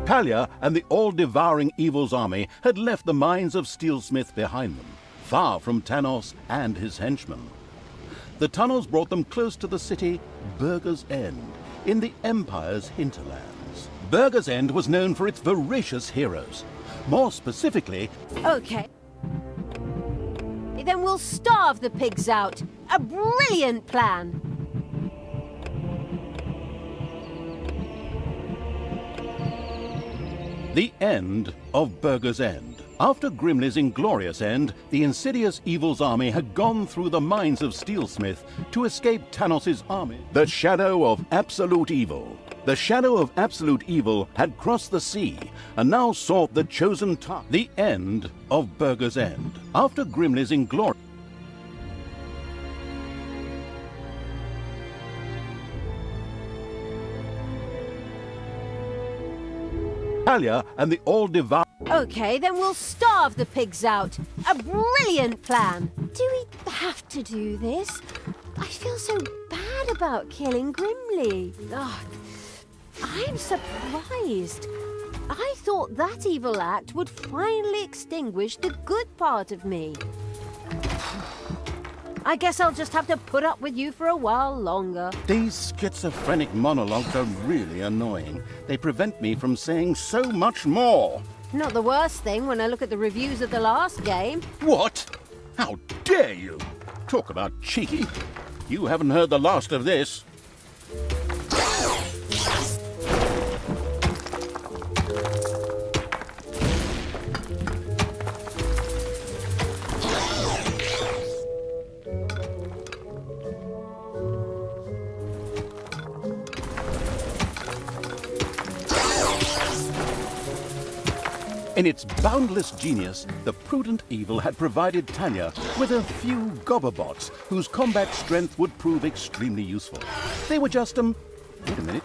Talia and the all-devouring evil's army had left the mines of Steelsmith behind them, far from Tanos and his henchmen. The tunnels brought them close to the city Burger's End, in the Empire's hinterlands. Burger's End was known for its voracious heroes. More specifically... Okay. Then we'll starve the pigs out. A brilliant plan! The end of Burger's End. After Grimley's inglorious end, the insidious evil's army had gone through the mines of Steelsmith to escape Tanos' army. The shadow of absolute evil. The shadow of absolute evil had crossed the sea and now sought the chosen target. The end of Burger's End. After Grimley's inglorious... Talia and the all-devouring... Okay, then we'll starve the pigs out. A brilliant plan! Do we have to do this? I feel so bad about killing Grimley. Oh, I'm surprised. I thought that evil act would finally extinguish the good part of me. I guess I'll just have to put up with you for a while longer. These schizophrenic monologues are really annoying. They prevent me from saying so much more. Not the worst thing when I look at the reviews of the last game. What? How dare you? Talk about cheeky. You haven't heard the last of this. In its boundless genius, the prudent evil had provided Talia with a few gobberbots whose combat strength would prove extremely useful. They were just, wait a minute,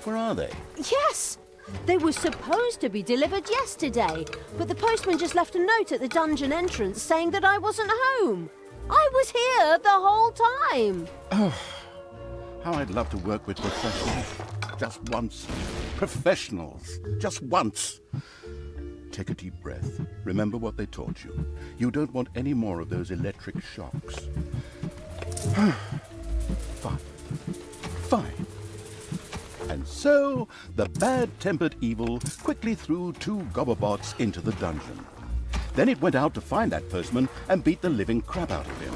where are they? Yes! They were supposed to be delivered yesterday, but the postman just left a note at the dungeon entrance saying that I wasn't home. I was here the whole time. Oh, how I'd love to work with professionals. Just once. Professionals. Just once. Take a deep breath. Remember what they taught you. You don't want any more of those electric shocks. Fine. Fine. And so, the bad-tempered evil quickly threw 2 gobberbots into the dungeon. Then it went out to find that postman and beat the living crap out of him.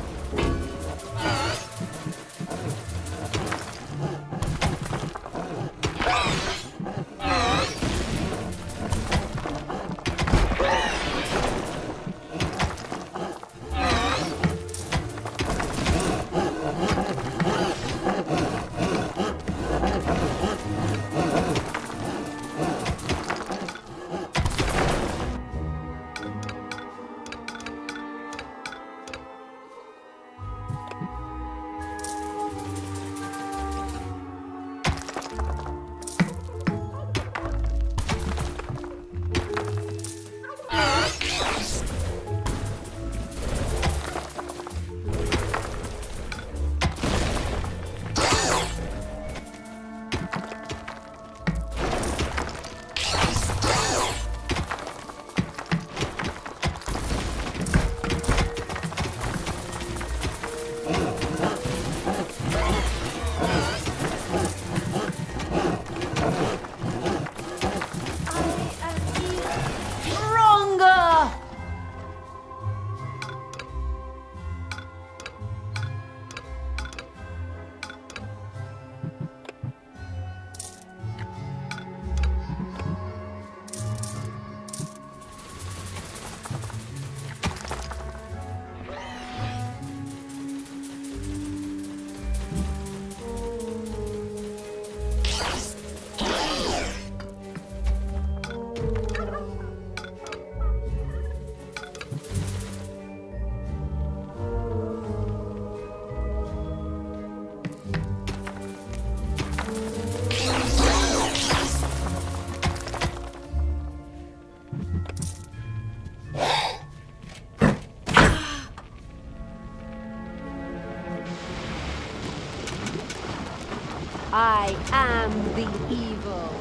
I am the evil.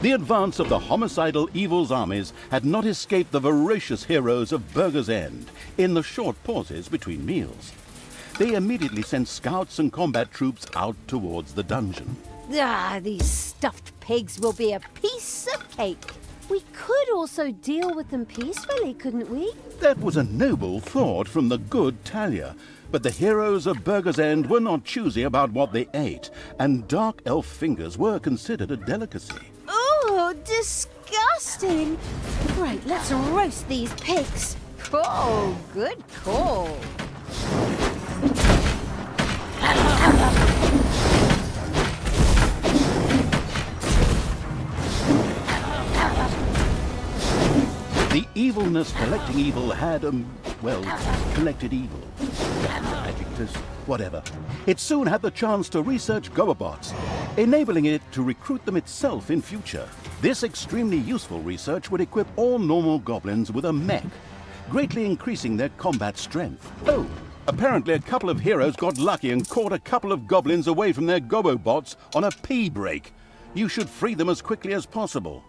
The advance of the homicidal evil's armies had not escaped the voracious heroes of Burger's End in the short pauses between meals. They immediately sent scouts and combat troops out towards the dungeon. These stuffed pigs will be a piece of cake. We could also deal with them peacefully, couldn't we? That was a noble thought from the good Talia, but the heroes of Burger's End were not choosy about what they ate, and dark elf fingers were considered a delicacy. Oh, disgusting! Right, let's roast these pigs. Oh, good call. The evilness collecting evil had, collected evil. Adjectives, whatever. It soon had the chance to research Gobobots, enabling it to recruit them itself in future. This extremely useful research would equip all normal goblins with a mech, greatly increasing their combat strength. Oh, apparently a couple of heroes got lucky and caught a couple of goblins away from their Gobobots on a pee break. You should free them as quickly as possible.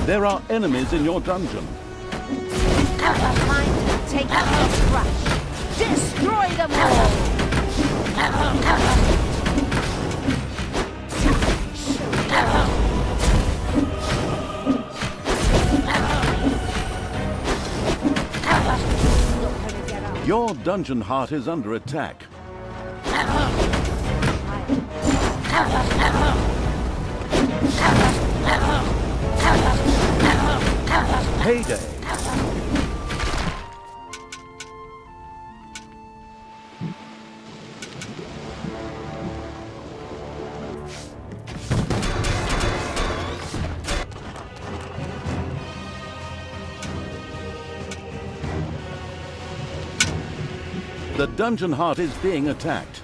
There are enemies in your dungeon. Time to take out the crush. Destroy them all! Your dungeon heart is under attack. Payday. The dungeon heart is being attacked.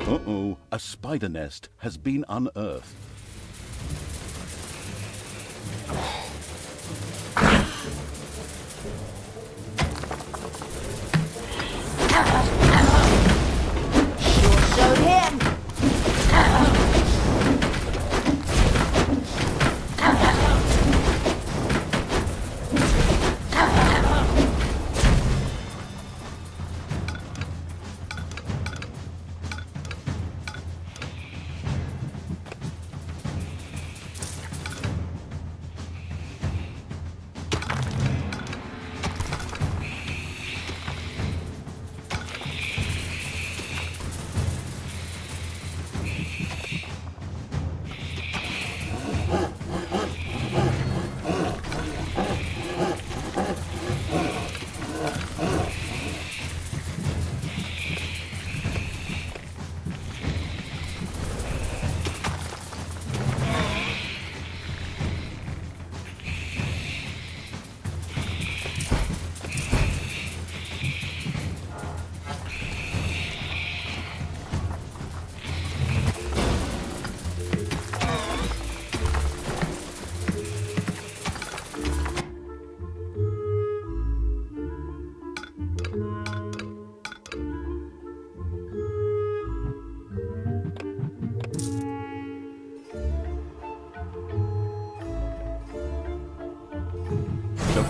Uh-oh, a spider nest has been unearthed. Sure showed him.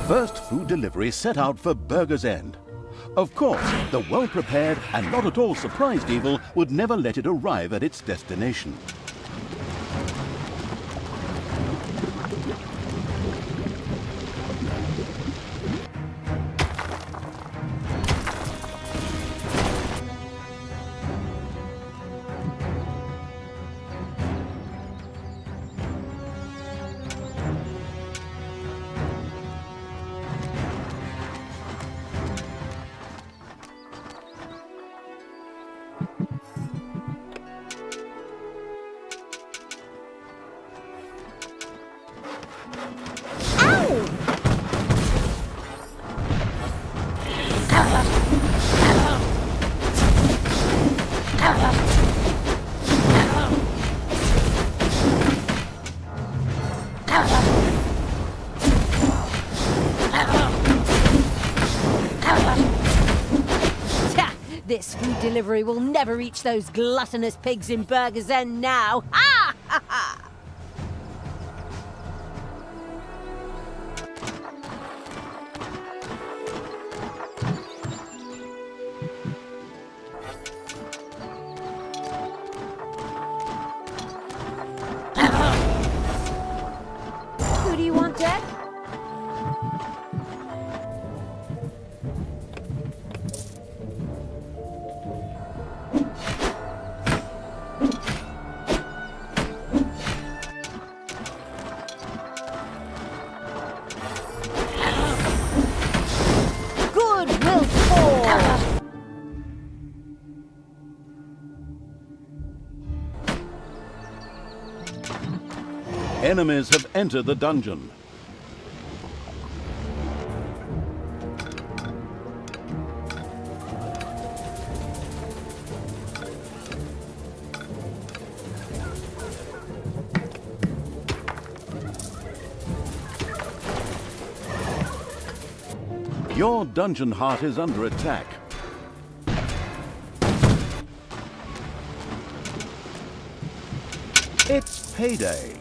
first food delivery set out for Burger's End. Of course, the well-prepared and not at all surprised evil would never let it arrive at its destination. This food delivery will never reach those gluttonous pigs in Burger's End now. Ha ha ha! Who do you want dead? Enemies have entered the dungeon. Your dungeon heart is under attack. It's payday.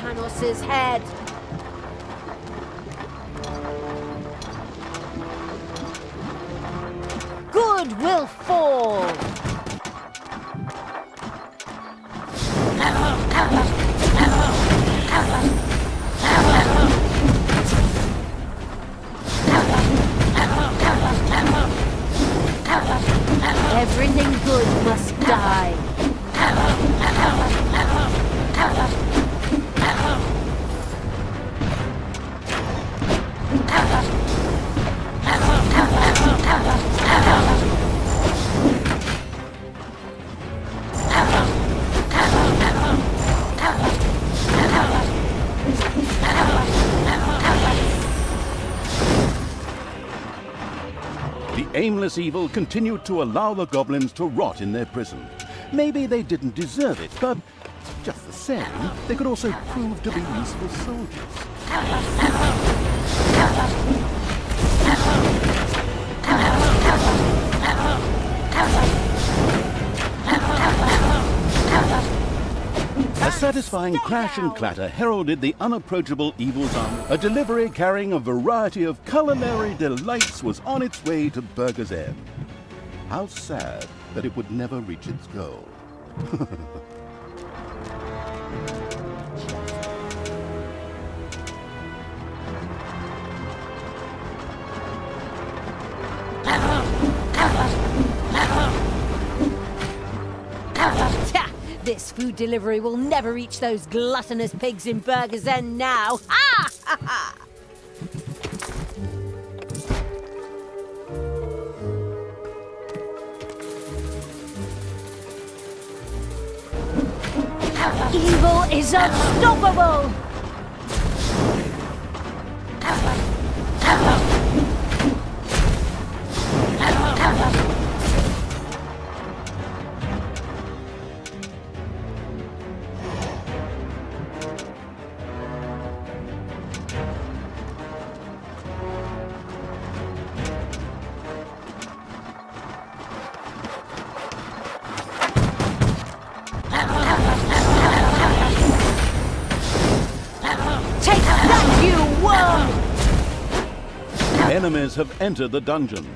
Thanos' head. Good good will fall. Everything good must die. The aimless evil continued to allow the goblins to rot in their prison. Maybe they didn't deserve it, but just the same, they could also prove to be useful soldiers. A satisfying crash and clatter heralded the unapproachable evil's army. A delivery carrying a variety of culinary delights was on its way to Burger's End. How sad that it would never reach its goal. This food delivery will never reach those gluttonous pigs in Burger's End now. Ha ha ha! Evil is unstoppable! Enemies have entered the dungeon.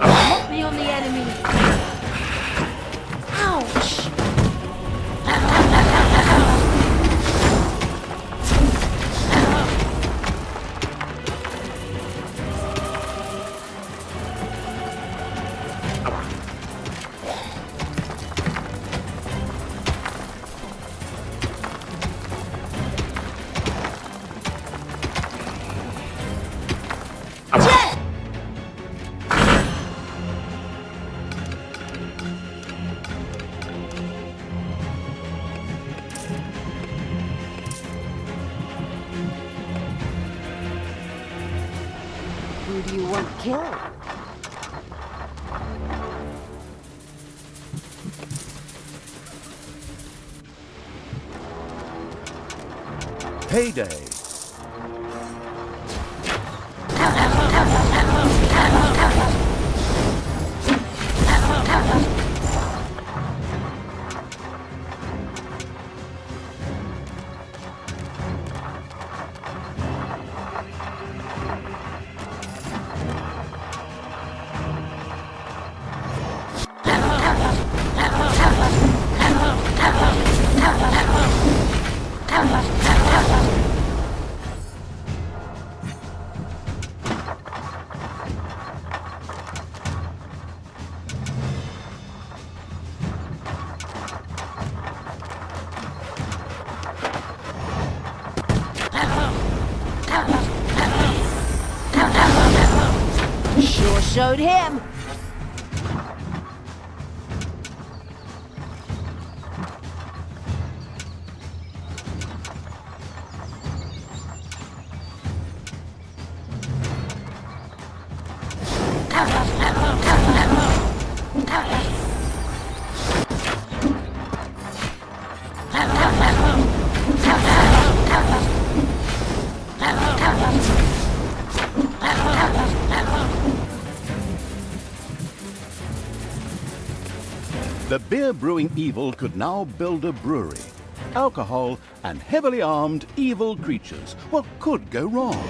Lock me on the enemy. Ouch! Who do you want killed? Payday. Sure showed him. The beer brewing evil could now build a brewery. alcohol, and heavily armed evil creatures. What could go wrong?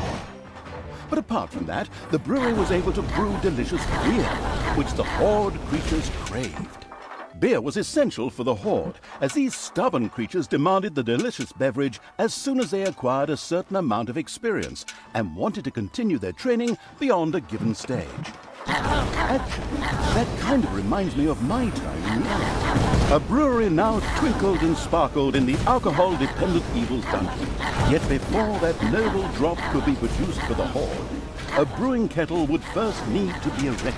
But apart from that, the brewery was able to brew delicious beer, which the Horde creatures craved. Beer was essential for the Horde, as these stubborn creatures demanded the delicious beverage as soon as they acquired a certain amount of experience and wanted to continue their training beyond a given stage. Actually, that kind of reminds me of my time. A brewery now twinkled and sparkled in the alcohol-dependent evils dungeon. Yet before that noble drop could be produced for the Horde, a brewing kettle would first need to be erected.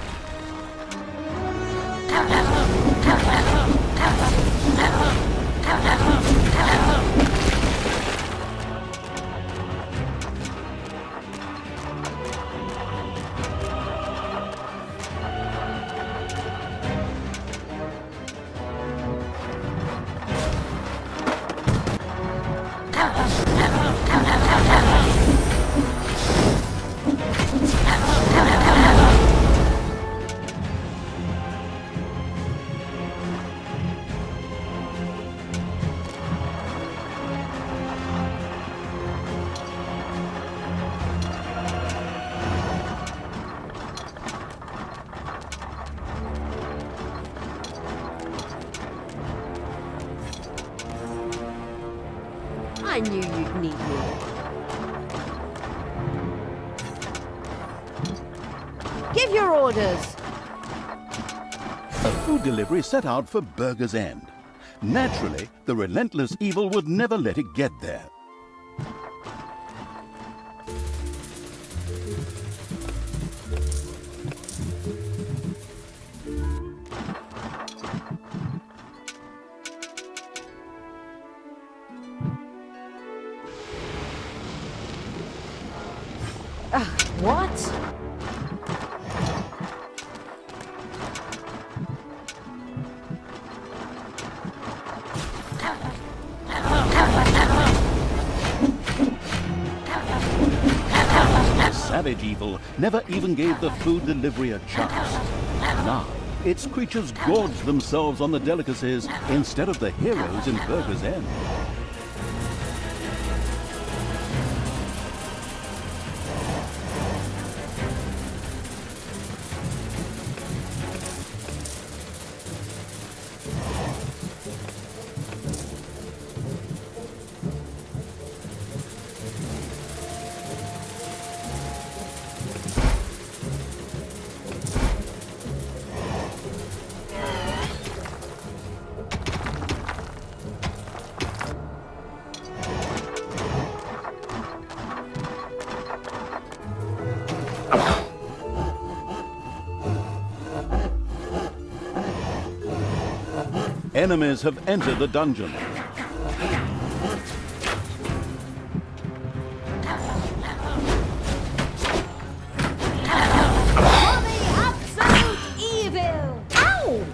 I knew you'd need me. Give your orders. A food delivery set out for Burger's End. Naturally, the relentless evil would never let it get there. What? The savage evil never even gave the food delivery a chance. Now, its creatures gorged themselves on the delicacies instead of the heroes in Burger's End. Enemies have entered the dungeon. For the absolute evil! Ow!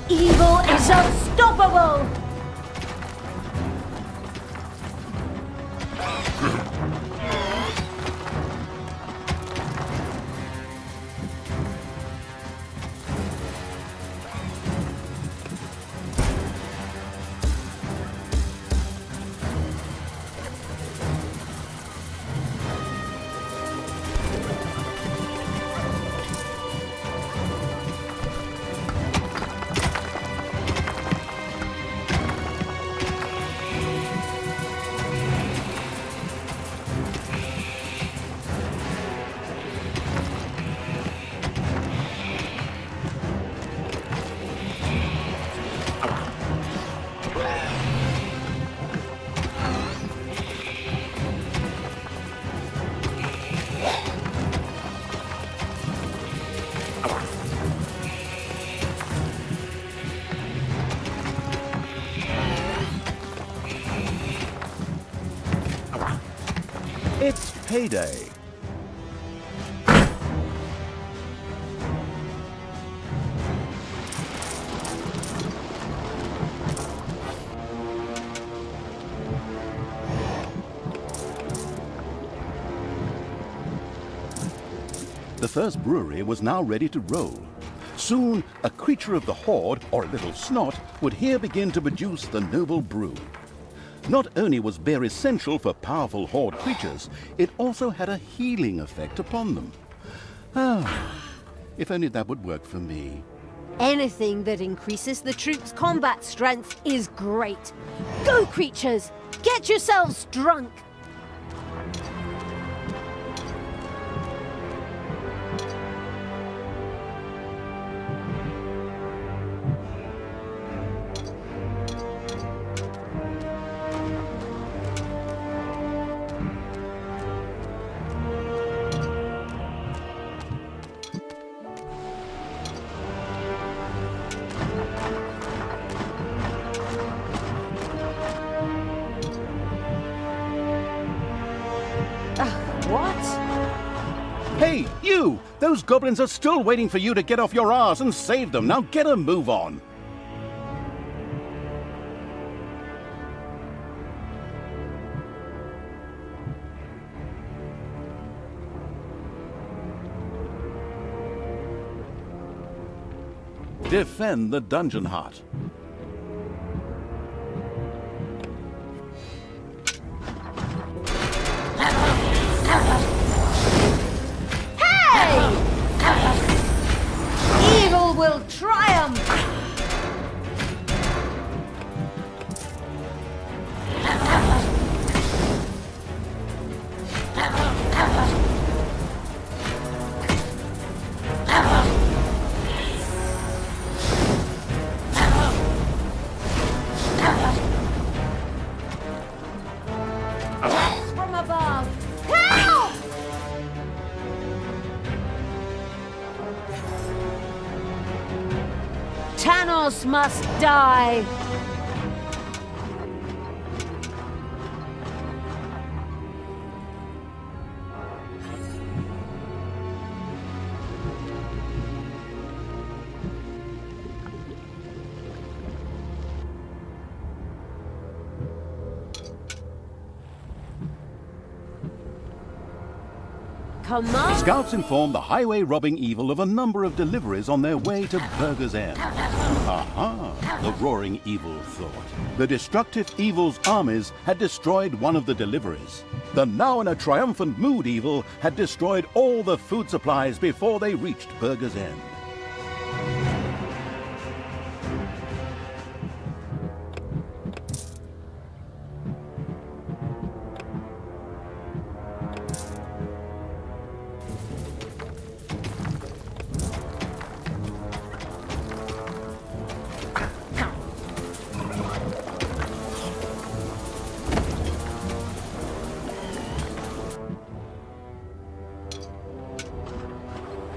Evil is unstoppable! It's payday. The first brewery was now ready to roll. Soon, a creature of the horde, or a little snot, would here begin to produce the noble brew. Not only was beer essential for powerful horde creatures, it also had a healing effect upon them. Ah, if only that would work for me. Anything that increases the troops' combat strength is great. Go, creatures! Get yourselves drunk! What? Hey, you! Those goblins are still waiting for you to get off your arse and save them. Now get a move on. Defend the dungeon heart. Evil will triumph! Death from above! Help! Thanos must die! Come on! Scouts informed the highway robbing evil of a number of deliveries on their way to Burger's End. Aha, the roaring evil thought. The destructive evil's armies had destroyed one of the deliveries. The now in a triumphant mood evil had destroyed all the food supplies before they reached Burger's End.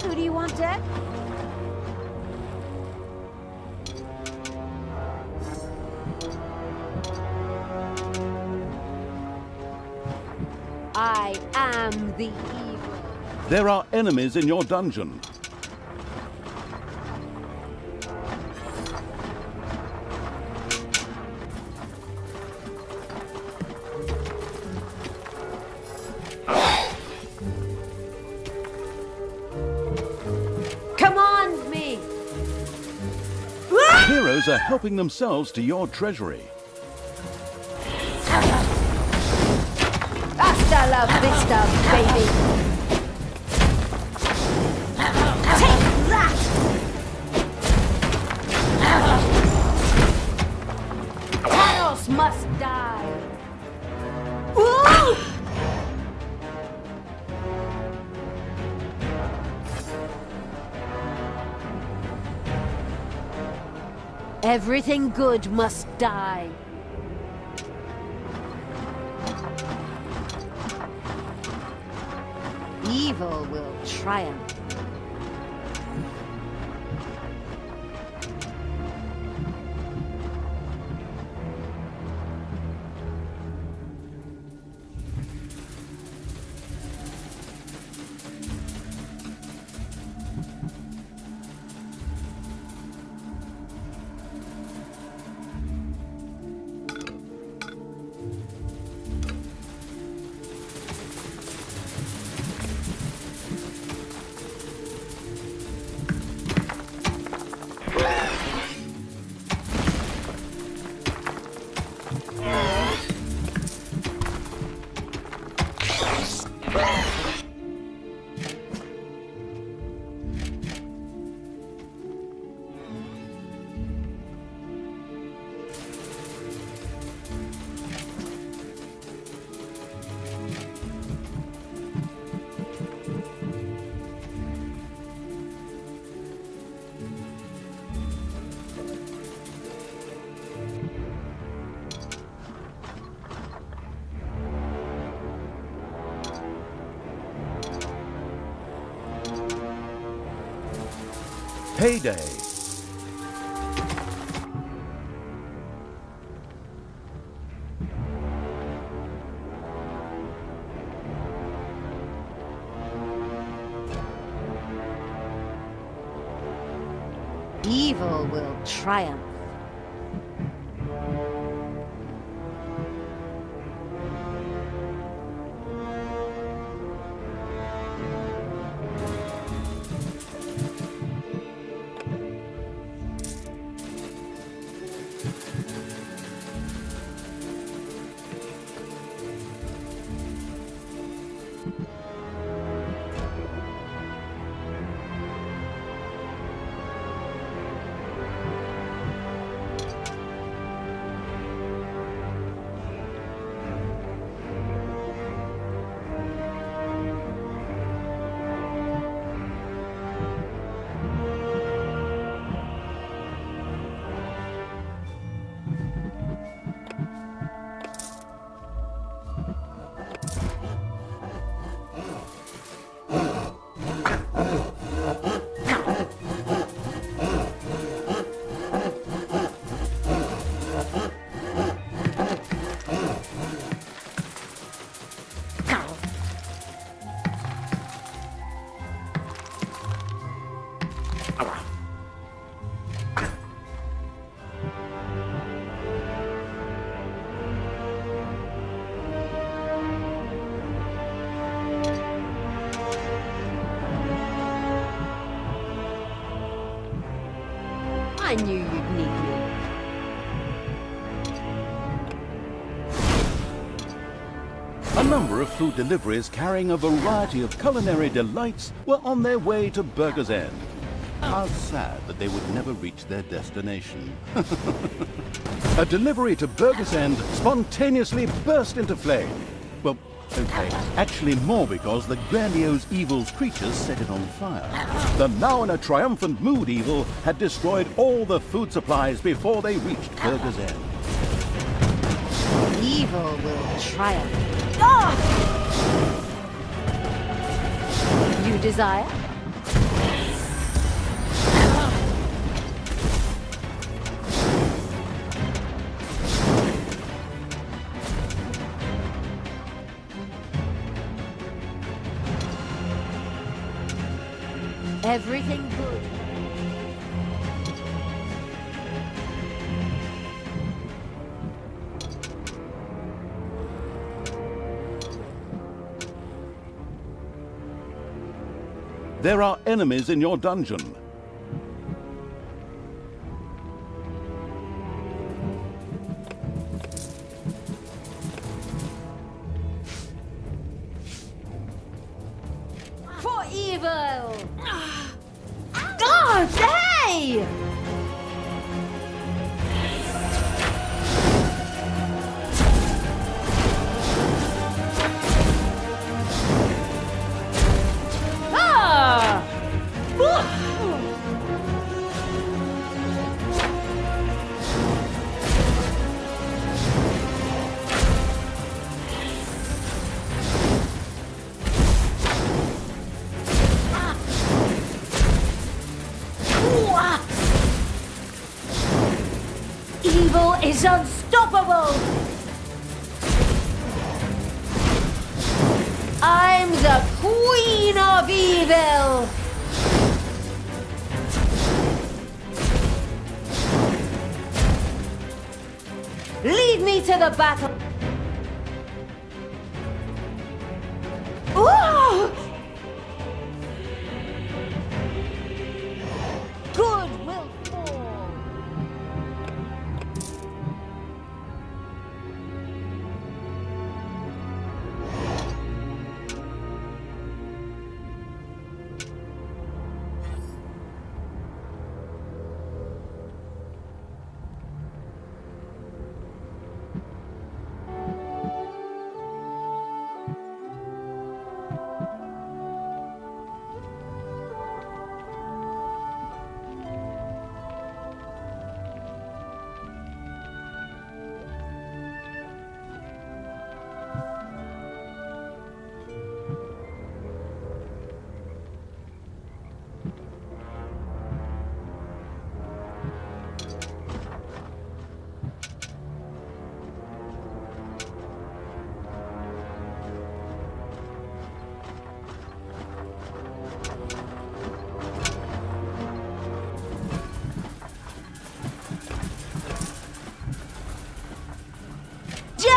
Who do you want dead? I am the evil. There are enemies in your dungeon. Command me! Heroes are helping themselves to your treasury. Hasta la vista, baby! Take that! Thanos must die! Woo! Everything good must die. Evil will triumph. Payday. Evil will triumph. I knew you'd need me. A number of food deliveries carrying a variety of culinary delights were on their way to Burger's End. How sad that they would never reach their destination. A delivery to Burger's End spontaneously burst into flame. Well, okay, actually more because the grandiose evil's creatures set it on fire. The now in a triumphant mood evil had destroyed all the food supplies before they reached Burger's End. Evil will triumph. Ah! You desire? Everything good. There are enemies in your dungeon. For evil! God, hey! Ah! Evil is unstoppable! I'm the Queen of Evil! Lead me to the battle! Ooh! Good will fall!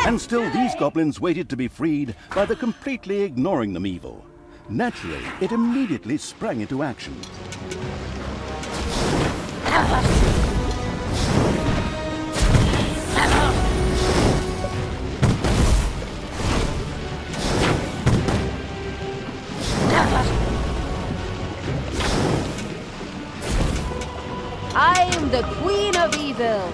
And still these goblins waited to be freed by the completely ignoring them evil. Naturally, it immediately sprang into action. I'm the Queen of Evil.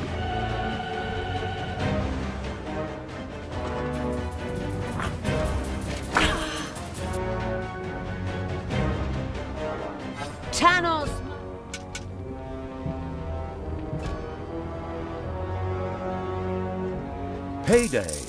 Tanos. Payday.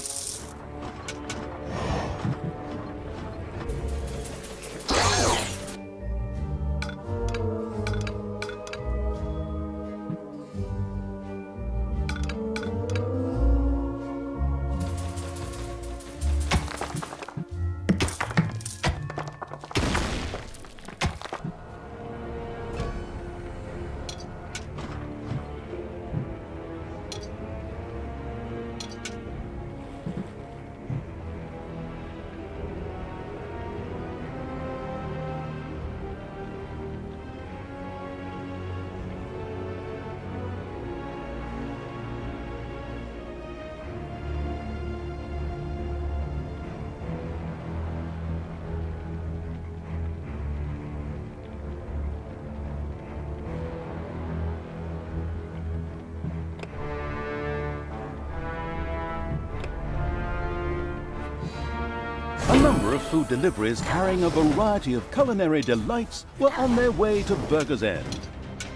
A number of food deliveries carrying a variety of culinary delights were on their way to Burger's End.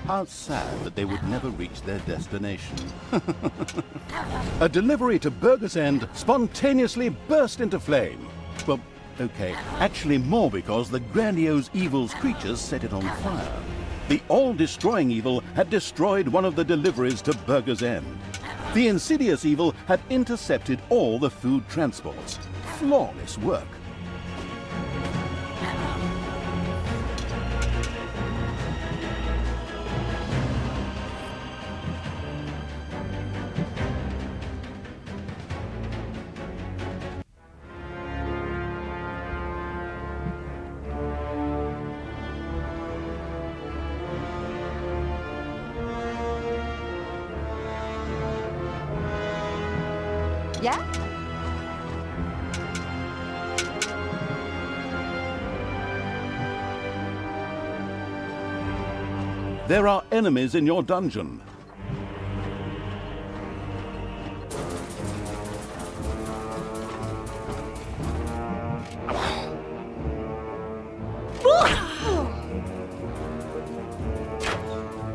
How sad that they would never reach their destination. A delivery to Burger's End spontaneously burst into flame. Well, okay, actually more because the grandiose evil's creatures set it on fire. The all-destroying evil had destroyed one of the deliveries to Burger's End. The insidious evil had intercepted all the food transports. Flawless work. Yeah? There are enemies in your dungeon.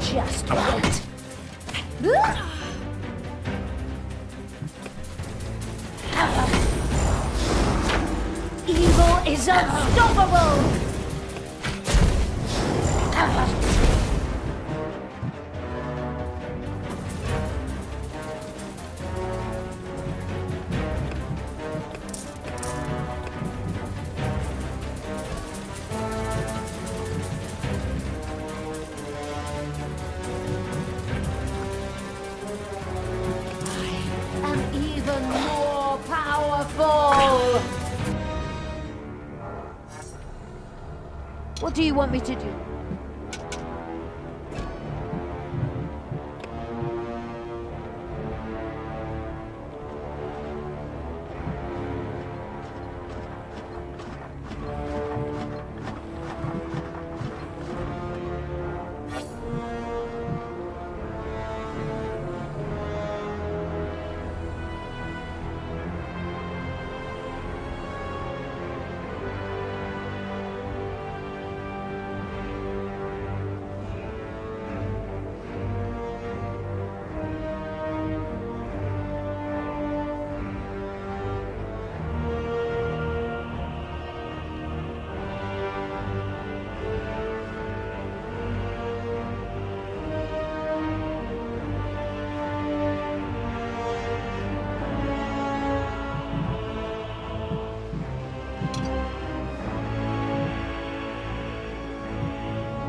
Just wait. Evil is unstoppable! Even more powerful! What do you want me to do?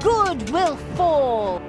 Good will fall!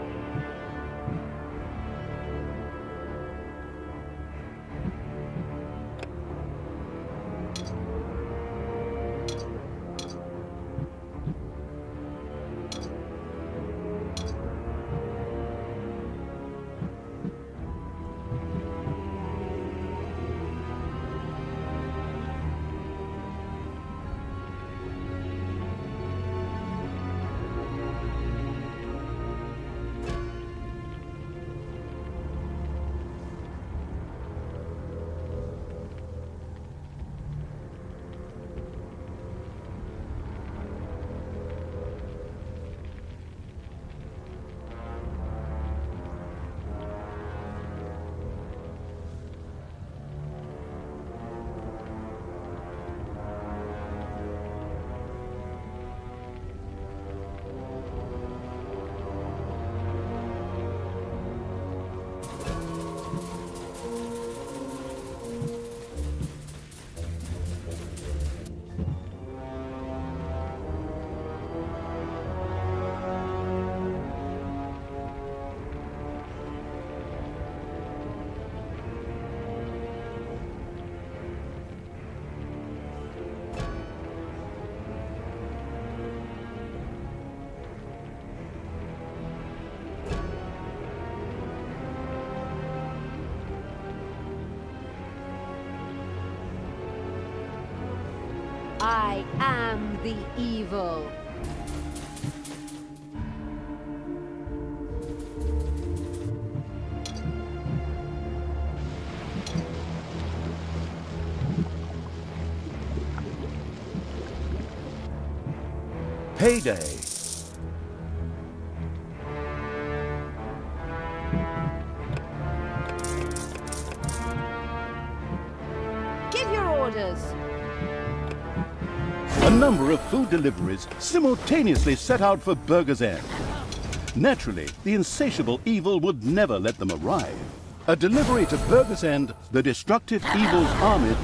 I am the evil. Payday. Give your orders. A number of food deliveries simultaneously set out for Burger's End. Naturally, the insatiable evil would never let them arrive. A delivery to Burger's End, the destructive evil's army